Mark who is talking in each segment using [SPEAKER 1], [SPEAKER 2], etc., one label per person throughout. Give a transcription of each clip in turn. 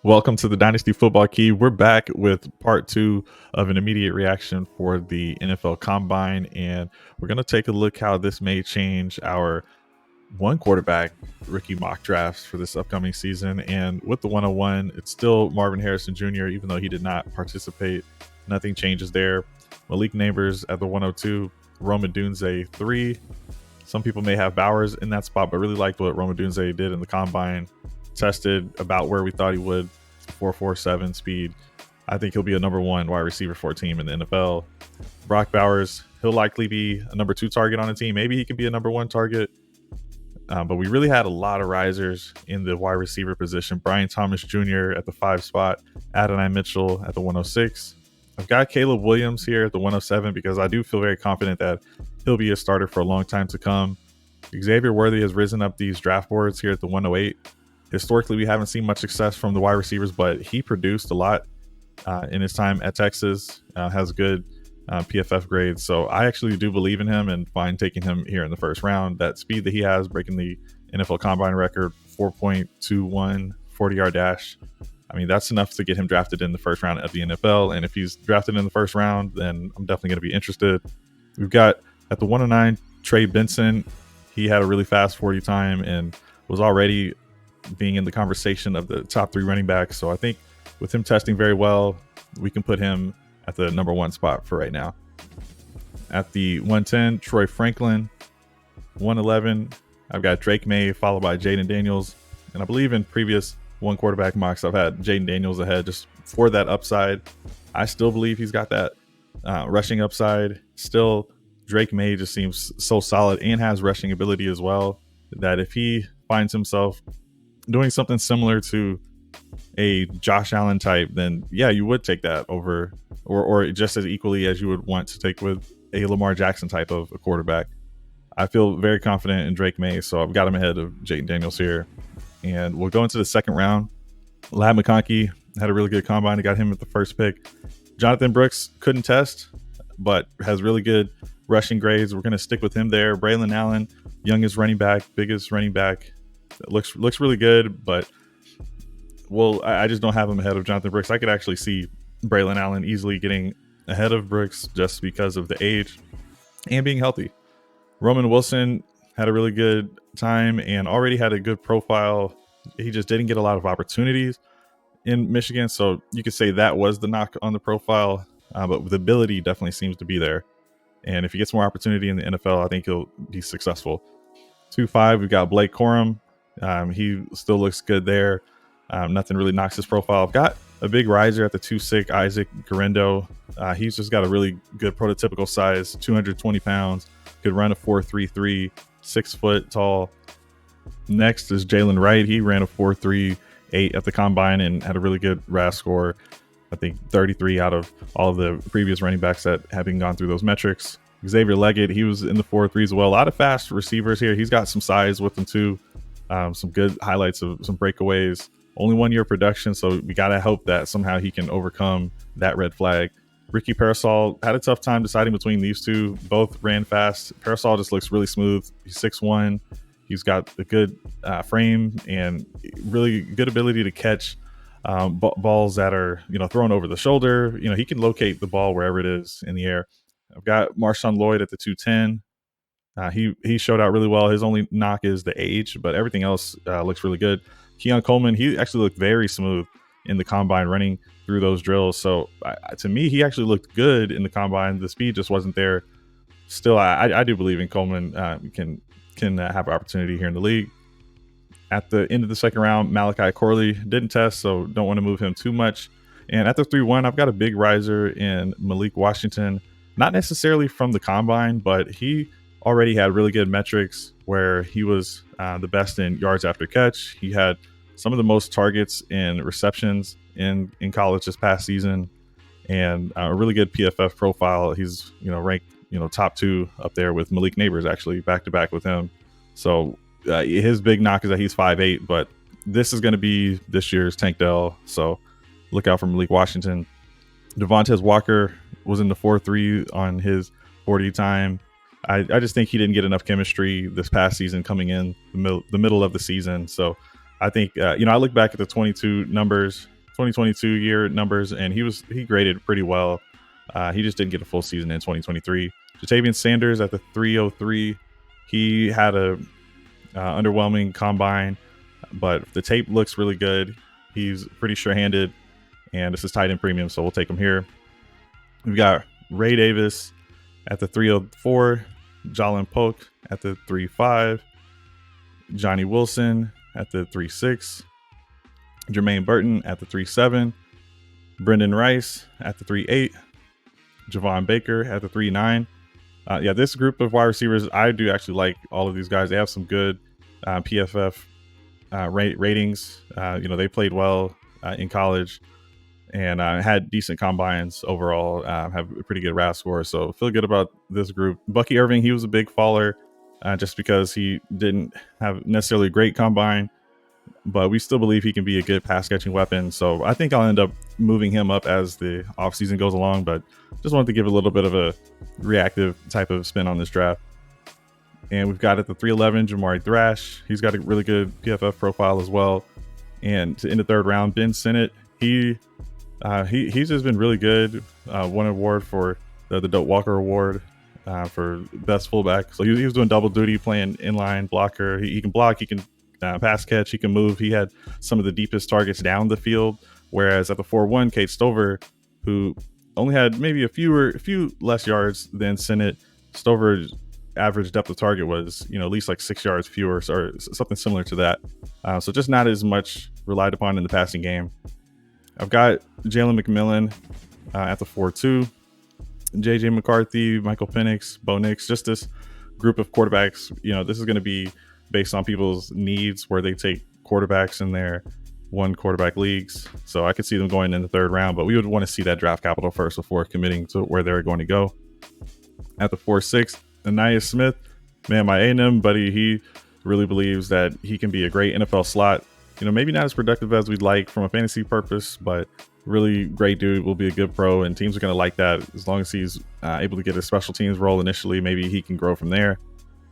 [SPEAKER 1] Welcome to the Dynasty Football Key. We're back with part two of an immediate reaction for the NFL Combine, and we're going to take a look how this may change our one quarterback rookie mock drafts for this upcoming season. And with the 101, it's still Marvin Harrison Jr., even though he did not participate. Nothing changes there. Malik Neighbors at the 102, Roma Dunze 3. Some people may have Bowers in that spot, but really liked what Roma Dunze did in the Combine. Tested about where we thought he would, 4.47 speed. I think he'll be a number one wide receiver for a team in the NFL. Brock Bowers, he'll likely be a number two target on a team. Maybe he could be a number one target. But we really had a lot of risers in the wide receiver position. Brian Thomas Jr. at the 5 spot, Adonai Mitchell at the 106. I've got Caleb Williams here at the 107 because I do feel very confident that he'll be a starter for a long time to come. Xavier Worthy has risen up these draft boards here at the 108. Historically, we haven't seen much success from the wide receivers, but he produced a lot in his time at Texas, has good PFF grades. So I actually do believe in him and find taking him here in the first round. That speed that he has, breaking the NFL Combine record, 4.21 40-yard dash. I mean, that's enough to get him drafted in the first round of the NFL. And if he's drafted in the first round, then I'm definitely going to be interested. We've got at the 109, Trey Benson. He had a really fast 40 time and was already being in the conversation of the top 3 running backs. So I think with him testing very well, we can put him at the number 1 spot for right now. At the 110, Troy Franklin. 111, I've got Drake May followed by Jaden Daniels. And I believe in previous one quarterback mocks, I've had Jaden Daniels ahead just for that upside. I still believe he's got that rushing upside. Still, Drake May just seems so solid and has rushing ability as well, that if he finds himself doing something similar to a Josh Allen type, then yeah, you would take that over or just as equally as you would want to take with a Lamar Jackson type of a quarterback. I feel very confident in Drake May, so I've got him ahead of Jaden Daniels here. And we'll go into the second round. Lad McConkey had a really good combine. I got him at the first pick. Jonathan Brooks couldn't test, but has really good rushing grades. We're going to stick with him there. Braylon Allen, youngest running back, biggest running back. Looks really good, but I just don't have him ahead of Jonathan Brooks. I could actually see Braylon Allen easily getting ahead of Brooks just because of the age and being healthy. Roman Wilson had a really good time and already had a good profile. He just didn't get a lot of opportunities in Michigan, so you could say that was the knock on the profile, but the ability definitely seems to be there. And if he gets more opportunity in the NFL, I think he'll be successful. 2-5, we've got Blake Corum. He still looks good there. Nothing really knocks his profile. I've got a big riser at the 2-6, Isaac Garendo. He's just got a really good prototypical size, 220 pounds, could run a 4.33, 6 foot tall. Next is Jalen Wright. He ran a 4.38 at the combine and had a really good RAS score. I think 33 out of all of the previous running backs that having gone through those metrics. Xavier Leggett, he was in the 4.3 as well. A lot of fast receivers here. He's got some size with him too. Some good highlights of some breakaways. Only 1 year production, so we got to hope that somehow he can overcome that red flag. Ricky Parasol had a tough time deciding between these two. Both ran fast. Parasol just looks really smooth. He's 6'1". He's got a good frame and really good ability to catch balls that are thrown over the shoulder. He can locate the ball wherever it is in the air. I've got Marshawn Lloyd at the 210. He showed out really well. His only knock is the age, but everything else looks really good. Keon Coleman, he actually looked very smooth in the combine running through those drills. So to me, he actually looked good in the combine. The speed just wasn't there. Still, I do believe in Coleman can have opportunity here in the league. At the end of the second round, Malachi Corley didn't test, so don't want to move him too much. And at the 3-1, I've got a big riser in Malik Washington. Not necessarily from the combine, but he already had really good metrics where he was the best in yards after catch. He had some of the most targets and receptions in college this past season, and a really good PFF profile. He's ranked top 2 up there with Malik Neighbors, actually back to back with him. So his big knock is that he's 5'8", but this is going to be this year's Tank Dell. So look out for Malik Washington. Devontae Walker was in the 4.3 on his 40 time. I just think he didn't get enough chemistry this past season coming in the middle of the season. So I think, I look back at the 22 numbers 2022 year numbers, and he graded pretty well. He just didn't get a full season in 2023. Jatavian Sanders at the 303. He had a underwhelming combine, but the tape looks really good. He's pretty sure-handed, and this is tight end premium, so we'll take him here. We've got Ray Davis at the 304, Jalen Polk at the 3.5, Johnny Wilson at the 3.6, Jermaine Burton at the 3.7, Brendan Rice at the 3.8, Javon Baker at the 3.9. Yeah, this group of wide receivers, I do actually like all of these guys. They have some good PFF ratings. They played well in college and had decent combines overall, have a pretty good RAS score. So feel good about this group. Bucky Irving, he was a big faller just because he didn't have necessarily a great combine, but we still believe he can be a good pass catching weapon. So I think I'll end up moving him up as the offseason goes along, but just wanted to give a little bit of a reactive type of spin on this draft. And we've got at the 311, Jamari Thrash. He's got a really good PFF profile as well. And in the third round, Ben Sinnott, he's just been really good. Won an award for the Doak Walker Award for best fullback. So he was doing double duty, playing inline blocker. He can block, he can pass catch, he can move. He had some of the deepest targets down the field. Whereas at the 4-1, Kate Stover, who only had maybe a few less yards than Sinnott, Stover's average depth of target was at least like 6 yards fewer, or something similar to that. So just not as much relied upon in the passing game. I've got Jalen McMillan at the 4-2, JJ McCarthy, Michael Penix, Bo Nix, just this group of quarterbacks. This is going to be based on people's needs, where they take quarterbacks in their one quarterback leagues. So I could see them going in the third round, but we would want to see that draft capital first before committing to where they're going to go. At the 4-6, Anaya Smith, man, my A&M buddy, he really believes that he can be a great NFL slot. Maybe not as productive as we'd like from a fantasy purpose, but really great dude, will be a good pro, and teams are going to like that as long as he's able to get a special teams role initially. Maybe he can grow from there.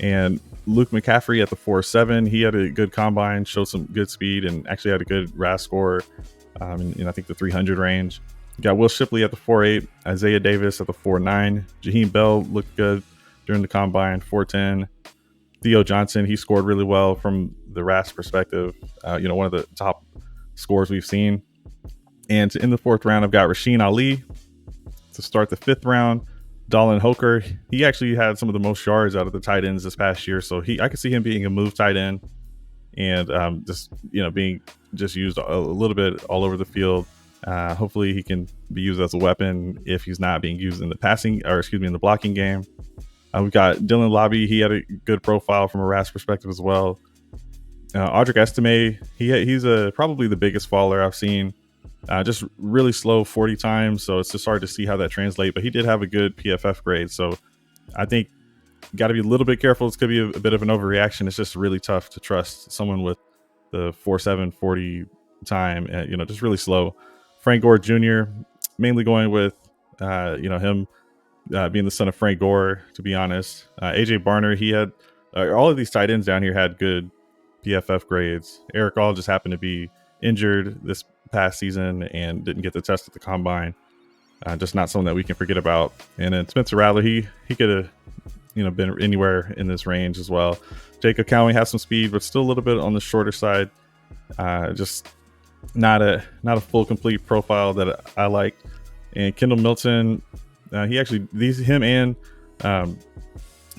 [SPEAKER 1] And Luke McCaffrey at the 4.7, he had a good combine, showed some good speed, and actually had a good RAS score in I think the 300 range. You got Will Shipley at the 4.8, Isaiah Davis at the 4.9, Jaheim Bell looked good during the combine, 4.10. Theo Johnson, he scored really well from the RAS perspective, one of the top scores we've seen. And in the fourth round, I've got Rasheen Ali to start the fifth round. Dallin Hoker, he actually had some of the most yards out of the tight ends this past year, so I could see him being a move tight end and just being just used a little bit all over the field. Hopefully he can be used as a weapon if he's not being used in the blocking game. We've got Dylan Lobby. He had a good profile from a RAS perspective as well. Audric Estime, he's probably the biggest faller I've seen. Just really slow 40 times, so it's just hard to see how that translates. But he did have a good PFF grade, so I think got to be a little bit careful. This could be a bit of an overreaction. It's just really tough to trust someone with the 4.7 40 time, just really slow. Frank Gore Jr., mainly going with him being the son of Frank Gore, to be honest. AJ Barner, he had all of these tight ends down here had good PFF grades. Eric All just happened to be injured this past season and didn't get the test at the combine. Just not someone that we can forget about. And then Spencer Rattler, he could have been anywhere in this range as well. Jacob Cowie has some speed, but still a little bit on the shorter side. Just not a full complete profile that I like. And Kendall Milton, him and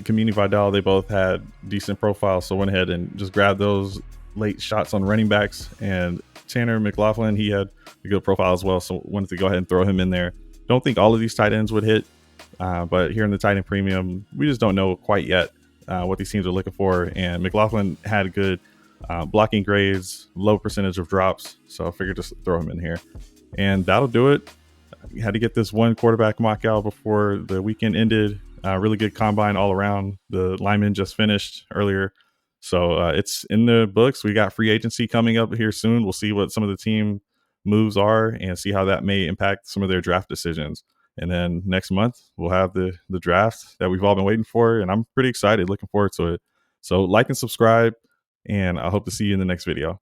[SPEAKER 1] Community Vidal, they both had decent profiles, so went ahead and just grabbed those late shots on running backs. And Tanner McLaughlin, he had a good profile as well, so wanted to go ahead and throw him in there. Don't think all of these tight ends would hit, but here in the tight end premium, we just don't know quite yet what these teams are looking for. And McLaughlin had good blocking grades, low percentage of drops, so I figured just throw him in here. And that'll do it. Had to get this one quarterback mock out before the weekend ended. Really good combine all around. The lineman just finished earlier, so it's in the books. We got free agency coming up here soon. We'll see what some of the team moves are and see how that may impact some of their draft decisions. And then next month we'll have the draft that we've all been waiting for, and I'm pretty excited, looking forward to it. So like and subscribe, and I hope to see you in the next video.